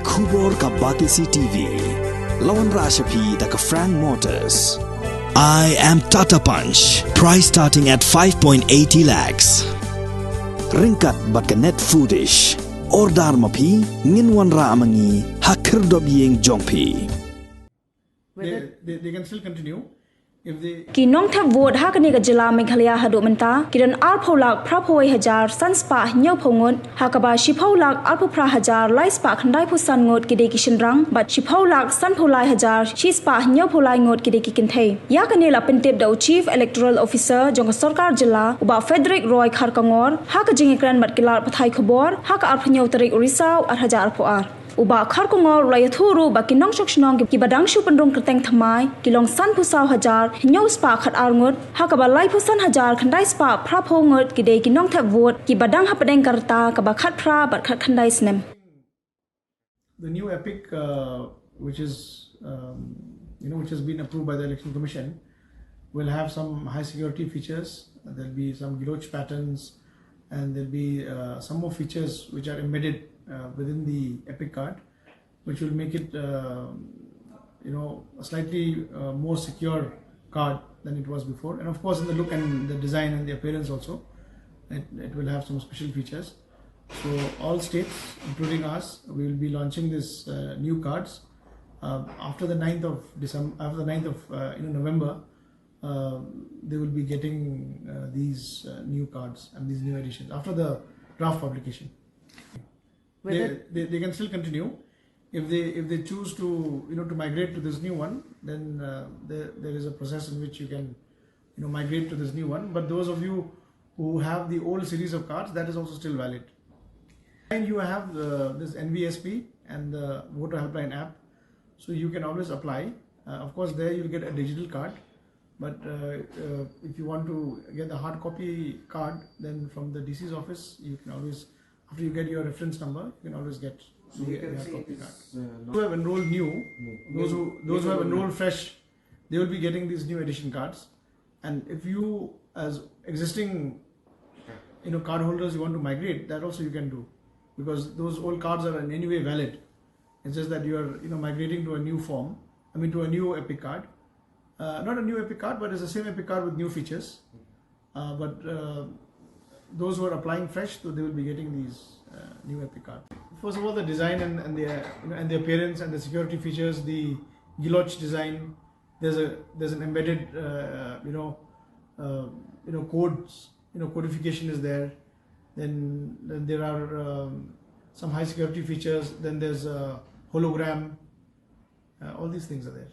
Kubor ka Batisi TV. Lawan Rashapi da ka Frank Motors. I am Tata Punch. Price starting at 5.80 lakhs. Ringkat bat ka net foodish. Ordar mapi nginwan ra amangi hakir dobyeng jongpi. They can still continue. Ki Nongthep vote hakani ka jila Meghalaya hadu menta kiran alpholak prapoi hajar sanspa nyau phongot hakaba shipholak alphupra hajar laispa khandai phusan ngot kide ki Shynrang but shipholak sanpholai hajar shispa nyau pholai ngot kide ki Kynthei yakani la pentep da chief electoral officer jong sarkar jila uba Frederick Roy kharkangor hakajing ekran mat kilar pathai khobor haka arphnyau tarik urisau ar hajar phoar uba kharkongor layathuru ba kinong shokshnong ki badang shu pandrong kerteng thamai kilong san phusau hajar nyau spa khat arngot hakaba lai phusan hajar khandai spa phraphongot ki dei ki Nongthep vote ki badang hapadeng karta ka ba khat phra bat khat khandai snem. The new epic which is which has been approved by the Election Commission will have some high security features. There'll be some giloch patterns and there'll be some more features which are embedded within the epic card, which will make it a slightly more secure card than it was before, and of course in the look and the design and the appearance also it will have some special features. So all states including us, we will be launching this new cards after the 9th of December, after the 9th of November. They will be getting these new cards and these new editions after the draft publication. They can still continue if they choose to to migrate to this new one. Then there is a process in which you can migrate to this new one. But those of you who have the old series of cards, that is also still valid. And you have this NVSP and the voter helpline app, so you can always apply. Of course, there you will get a digital card. But if you want to get the hard copy card, then from the DC's office, you can always, after you get your reference number, you can always get the hard copy card. Those who have enrolled new, those who have enrolled fresh, they will be getting these new edition cards. And if you, as existing card holders, you want to migrate, that also you can do, because those old cards are in any way valid. It's just that you are migrating to a new form. To a new epic card. Not a new epic card, but it's the same epic card with new features. But those who are applying fresh, so they will be getting these new epic cards. First of all, the design and the appearance and the security features, the giloch design. There's an embedded codes. Codification is there. Then there are some high security features. Then there's a hologram. All these things are there.